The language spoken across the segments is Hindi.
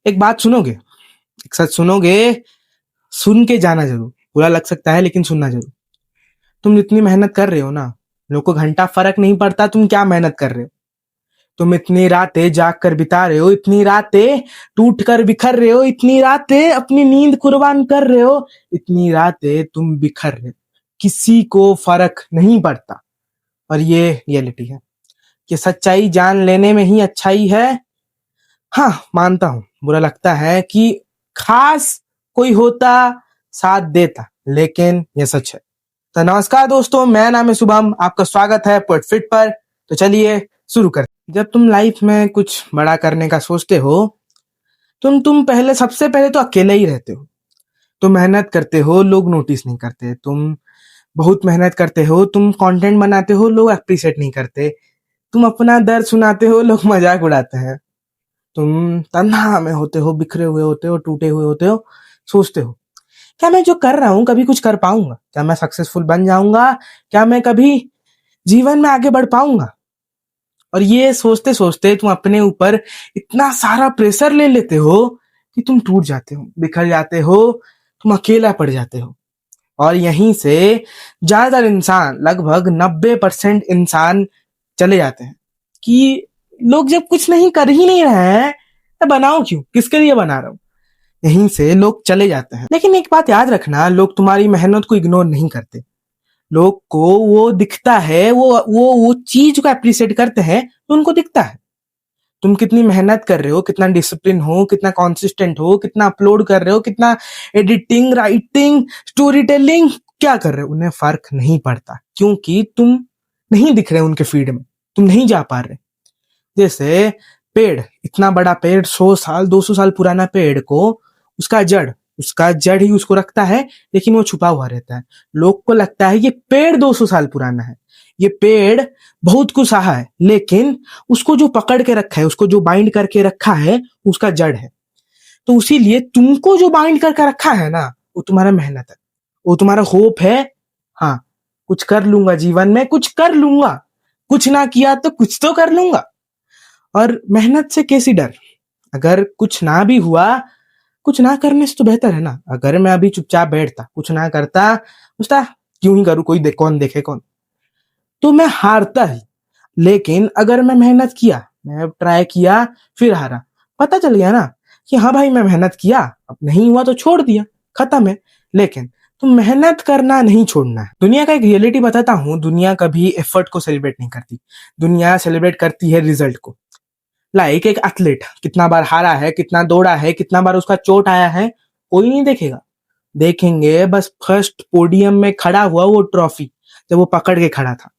एक बात सुनोगे? एक सच सुनोगे? सुन के जाना जरूर। बुरा लग सकता है लेकिन सुनना जरूर। तुम जितनी मेहनत कर रहे हो ना, लोग को घंटा फर्क नहीं पड़ता तुम क्या मेहनत कर रहे हो। तुम इतनी रातें जाग कर बिता रहे हो, इतनी रातें टूट कर बिखर रहे हो, इतनी रातें अपनी नींद कुर्बान कर रहे हो, इतनी रातें तुम बिखर रहे हो। किसी को फर्क नहीं पड़ता। और ये रियलिटी है कि सच्चाई जान लेने में ही अच्छाई है। हाँ, मानता हूं बुरा लगता है कि खास कोई होता साथ देता, लेकिन ये सच है। तो नमस्कार दोस्तों, मेरा नाम है शुभम, आपका स्वागत है पॉट फिट पर। तो चलिए शुरू करते हैं। जब तुम लाइफ में कुछ बड़ा करने का सोचते हो, तुम पहले सबसे पहले तो अकेले ही रहते हो। तुम मेहनत करते हो, लोग नोटिस नहीं करते। तुम बहुत मेहनत करते हो, तुम कंटेंट बनाते हो, लोग अप्रिशिएट नहीं करते। तुम अपना दर्द सुनाते हो, लोग मजाक उड़ाते हैं। तुम तन्हा में होते हो, बिखरे हुए होते हो, टूटे हुए होते हो। सोचते हो, क्या मैं जो कर रहा हूं कभी कुछ कर पाऊंगा? क्या मैं सक्सेसफुल बन जाऊंगा? क्या मैं कभी जीवन में आगे बढ़ पाऊंगा? और ये सोचते सोचते तुम अपने ऊपर इतना सारा प्रेशर ले लेते हो कि तुम टूट जाते हो, बिखर जाते हो, तुम अकेला पड़ जाते हो। और यहीं से ज्यादातर इंसान, लगभग 90% इंसान चले जाते हैं कि लोग जब कुछ नहीं कर ही नहीं रहे हैं तो बनाओ क्यों, किसके लिए बना रहा हूं। यहीं से लोग चले जाते हैं। लेकिन एक बात याद रखना, लोग तुम्हारी मेहनत को इग्नोर नहीं करते। लोग को वो दिखता है, वो चीज को अप्रिशिएट करते हैं तो उनको दिखता है। तुम कितनी मेहनत कर रहे हो, कितना डिसिप्लिन हो, कितना कॉन्सिस्टेंट हो, कितना अपलोड कर रहे हो, कितना एडिटिंग, राइटिंग, स्टोरी टेलिंग क्या कर रहे हो, उन्हें फर्क नहीं पड़ता, क्योंकि तुम नहीं दिख रहे उनके फीड में, तुम नहीं जा पा रहे। जैसे पेड़, इतना बड़ा पेड़, 100 साल 200 साल पुराना पेड़ को उसका जड़ ही उसको रखता है, लेकिन वो छुपा हुआ रहता है। लोग को लगता है ये पेड़ 200 साल पुराना है, ये पेड़ बहुत कुछ सहा है, लेकिन उसको जो पकड़ के रखा है, उसको जो बाइंड करके रखा है, उसका जड़ है। तो उसीलिए तुमको जो बाइंड करके रखा है ना, वो तुम्हारा मेहनत है, वो तुम्हारा होप है। हाँ, कुछ कर लूंगा जीवन में, कुछ कर लूंगा, कुछ ना किया तो कुछ तो कर लूंगा। और मेहनत से कैसी डर? अगर कुछ ना भी हुआ, कुछ ना करने से तो बेहतर है ना। अगर मैं अभी चुपचाप बैठता, कुछ ना करता, सोचता क्यों ही करूं, कौन देखे कौन, तो मैं हारता ही। लेकिन अगर मैं मेहनत किया, मैं ट्राई किया, फिर हारा, पता चल गया ना कि हाँ भाई मैं मेहनत किया, अब नहीं हुआ तो छोड़ दिया, खत्म है। लेकिन तुम मेहनत करना नहीं छोड़ना है। दुनिया का एक रियलिटी बताता हूँ, दुनिया कभी एफर्ट को सेलिब्रेट नहीं करती, दुनिया सेलिब्रेट करती है रिजल्ट को। लाइक एक एथलीट कितना बार हारा है, कितना दौड़ा है, कितना बार उसका चोट आया है, कोई नहीं देखेगा। देखेंगे बस फर्स्ट पोडियम में खड़ा हुआ वो ट्रॉफी, जब वो पकड़ के खड़ा था,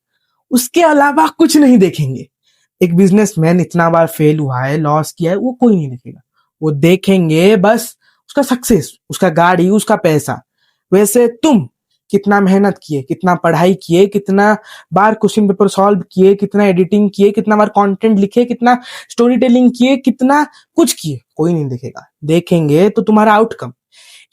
उसके अलावा कुछ नहीं देखेंगे। एक बिजनेसमैन इतना बार फेल हुआ है, लॉस किया है, वो कोई नहीं देखेगा। वो देखेंगे बस उसका सक्सेस, उसका गाड़ी, उसका पैसा। वैसे तुम कितना मेहनत किए, कितना पढ़ाई किए, कितना बार क्वेश्चन पेपर सॉल्व किए, कितना एडिटिंग किए, कितना बार कंटेंट लिखे, कितना स्टोरी टेलिंग किए, कितना कुछ किए, कोई नहीं देखेगा। देखेंगे तो तुम्हारा आउटकम।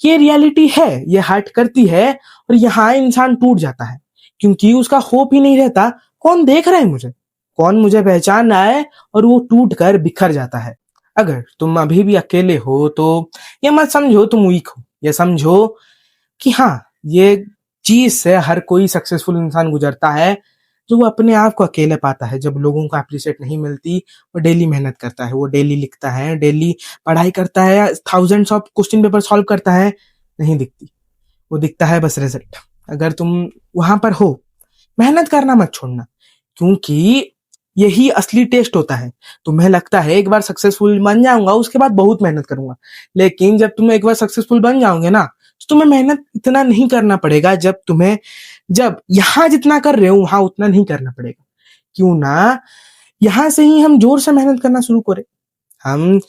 ये रियलिटी है, ये हर्ट करती है, और यहाँ इंसान टूट जाता है, क्योंकि उसका होप ही नहीं रहता। कौन देख रहा है मुझे, कौन मुझे पहचान रहा है, और वो टूट कर बिखर जाता है। अगर तुम अभी भी अकेले हो तो ये मत समझो तुम वीक हो, ये समझो कि हाँ, ये चीज से हर कोई सक्सेसफुल इंसान गुजरता है, जो वो अपने आप को अकेले पाता है। जब लोगों को अप्रिशिएट नहीं मिलती, वो डेली मेहनत करता है, वो डेली लिखता है, डेली पढ़ाई करता है, thousands of question paper solve करता है, नहीं दिखती, वो दिखता है बस रिजल्ट। अगर तुम वहां पर हो, मेहनत करना मत छोड़ना, क्योंकि यही असली टेस्ट होता है। तुम्हें लगता है एक बार सक्सेसफुल बन जाऊंगा, उसके बाद बहुत मेहनत करूंगा, लेकिन जब तुम एक बार सक्सेसफुल बन जाओगे ना, तो तुम्हें मेहनत इतना नहीं करना पड़ेगा। जब यहाँ जितना कर रहे हो वहां उतना नहीं करना पड़ेगा। क्यों ना यहाँ से ही हम जोर से मेहनत करना शुरू करें, हम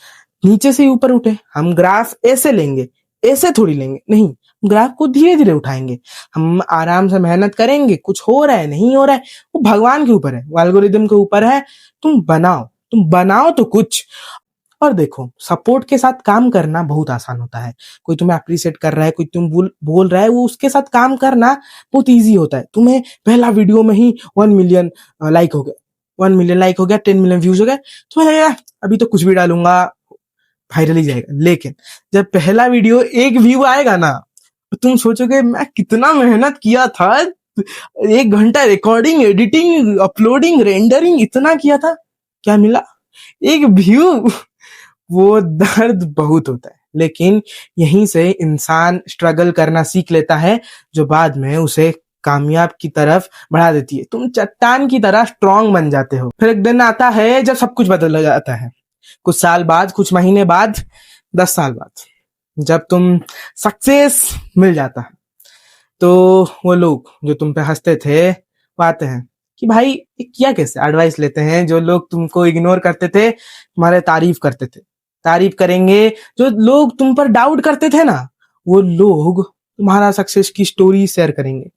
नीचे से ऊपर उठे, हम ग्राफ ऐसे लेंगे, ऐसे थोड़ी लेंगे, नहीं, ग्राफ को धीरे धीरे उठाएंगे। हम आराम से मेहनत करेंगे, कुछ हो रहा है नहीं हो रहा है, वो भगवान के ऊपर है, वो एल्गोरिदम के ऊपर है। तुम बनाओ तो कुछ। और देखो, सपोर्ट के साथ काम करना बहुत आसान होता है। कोई तुम्हें अप्रिशिएट कर रहा है, कोई तुम बोल रहा है, वो उसके साथ काम करना बहुत ईजी होता है। तुम्हें पहला वीडियो में ही 1 मिलियन लाइक हो गया, 1 मिलियन लाइक हो गया, 10 मिलियन व्यूज हो गए, तो अभी तो कुछ भी डालूंगा, वायरल ही जाएगा। लेकिन जब पहला वीडियो 1 व्यू आएगा ना, तो तुम सोचोगे मैं कितना मेहनत किया था, 1 घंटा रिकॉर्डिंग, एडिटिंग, अपलोडिंग, रेंडरिंग, इतना किया था, क्या मिला? 1 व्यू। वो दर्द बहुत होता है, लेकिन यहीं से इंसान स्ट्रगल करना सीख लेता है, जो बाद में उसे कामयाब की तरफ बढ़ा देती है। तुम चट्टान की तरह स्ट्रांग बन जाते हो। फिर एक दिन आता है जब सब कुछ बदल जाता है। कुछ साल बाद, कुछ महीने बाद, 10 साल बाद, जब तुम सक्सेस मिल जाता है, तो वो लोग जो तुम पे हंसते थे वो आते हैं कि भाई ये किया कैसे, एडवाइस लेते हैं। जो लोग तुमको इग्नोर करते थे, तुम्हारे तारीफ करते थे, तारीफ करेंगे। जो लोग तुम पर डाउट करते थे ना, वो लोग तुम्हारा सक्सेस की स्टोरी शेयर करेंगे।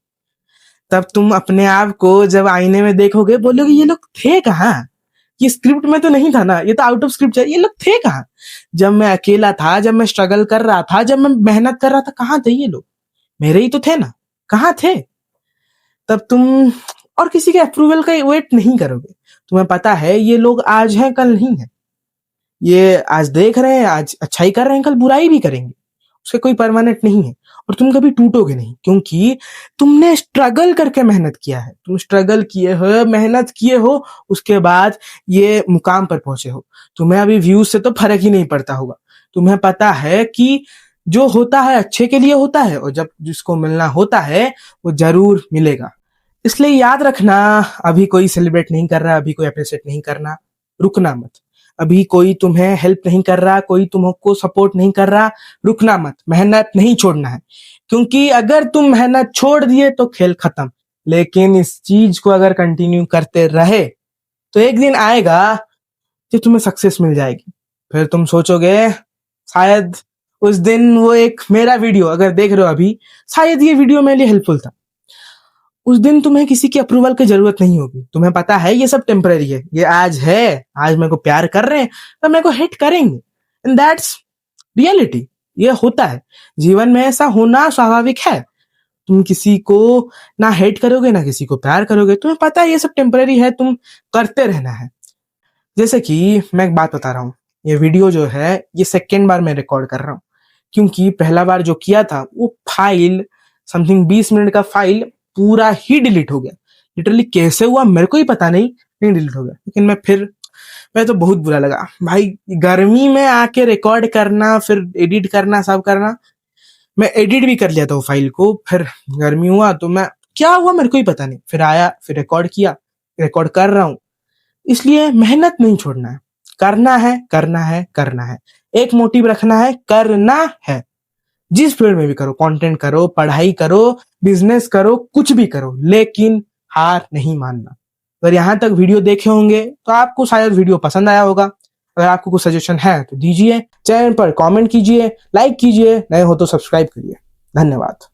तब तुम अपने आप को जब आईने में देखोगे, बोलोगे ये लोग थे कहाँ? ये स्क्रिप्ट में तो नहीं था ना, ये तो आउट ऑफ स्क्रिप्ट है। ये लोग थे कहाँ जब मैं अकेला था, जब मैं स्ट्रगल कर रहा था, जब मैं मेहनत कर रहा था? कहाँ थे ये लोग? मेरे ही तो थे ना, कहाँ थे? तब तुम और किसी के अप्रूवल का वेट नहीं करोगे। तुम्हें पता है ये लोग आज हैं, कल नहीं है। ये आज देख रहे हैं, आज अच्छाई कर रहे हैं, कल बुराई भी करेंगे। उसके कोई परमानेंट नहीं है। और तुम कभी टूटोगे नहीं, क्योंकि तुमने स्ट्रगल करके मेहनत किया है। तुम स्ट्रगल किए हो, मेहनत किए हो, उसके बाद ये मुकाम पर पहुंचे हो। तुम्हें अभी व्यूज से तो फर्क ही नहीं पड़ता होगा। तुम्हें पता है कि जो होता है अच्छे के लिए होता है, और जब जिसको मिलना होता है वो जरूर मिलेगा। इसलिए याद रखना, अभी कोई सेलिब्रेट नहीं कर रहा, अभी कोई अप्रिशिएट नहीं करना, रुकना मत। अभी कोई तुम्हें हेल्प नहीं कर रहा, कोई तुमको सपोर्ट नहीं कर रहा, रुकना मत। मेहनत नहीं छोड़ना है, क्योंकि अगर तुम मेहनत छोड़ दिए तो खेल खत्म। लेकिन इस चीज को अगर कंटिन्यू करते रहे, तो एक दिन आएगा कि तुम्हें सक्सेस मिल जाएगी। फिर तुम सोचोगे शायद उस दिन वो एक मेरा वीडियो अगर देख रहे हो अभी, शायद ये वीडियो मेरे लिए हेल्पफुल था। उस दिन तुम्हें किसी की अप्रूवल की जरूरत नहीं होगी। तुम्हें पता है ये सब टेम्पररी है। ये आज है, आज मेरे को प्यार कर रहे हैं, तो मेरे को हिट करेंगे। And that's reality. ये होता है जीवन में, ऐसा होना स्वाभाविक है। तुम किसी को ना हेट करोगे, ना किसी को प्यार करोगे। तुम्हें पता है ये सब टेम्पररी है, तुम करते रहना है। जैसे कि मैं एक बात बता रहा हूँ, ये वीडियो जो है ये सेकेंड बार मैं रिकॉर्ड कर रहा हूँ, क्योंकि पहला बार जो किया था वो फाइल समथिंग 20 मिनट का फाइल पूरा ही डिलीट हो गया। लिटरली कैसे हुआ मेरे को ही पता नहीं डिलीट हो गया। लेकिन मैं तो बहुत बुरा लगा भाई। गर्मी में आके रिकॉर्ड करना, फिर एडिट करना, सब करना। मैं एडिट भी कर लिया था वो फाइल को, फिर गर्मी हुआ तो मैं क्या हुआ मेरे को ही पता नहीं, फिर आया, फिर रिकॉर्ड किया, रिकॉर्ड कर रहा हूँ। इसलिए मेहनत नहीं छोड़ना है, करना है, करना है, करना है। एक मोटिव रखना है, करना है। जिस फील्ड में भी करो, कंटेंट करो, पढ़ाई करो, बिजनेस करो, कुछ भी करो, लेकिन हार नहीं मानना। अगर यहाँ तक वीडियो देखे होंगे तो आपको शायद वीडियो पसंद आया होगा। अगर आपको कुछ सजेशन है तो दीजिए, चैनल पर कमेंट कीजिए, लाइक कीजिए, नए हो तो सब्सक्राइब करिए। धन्यवाद।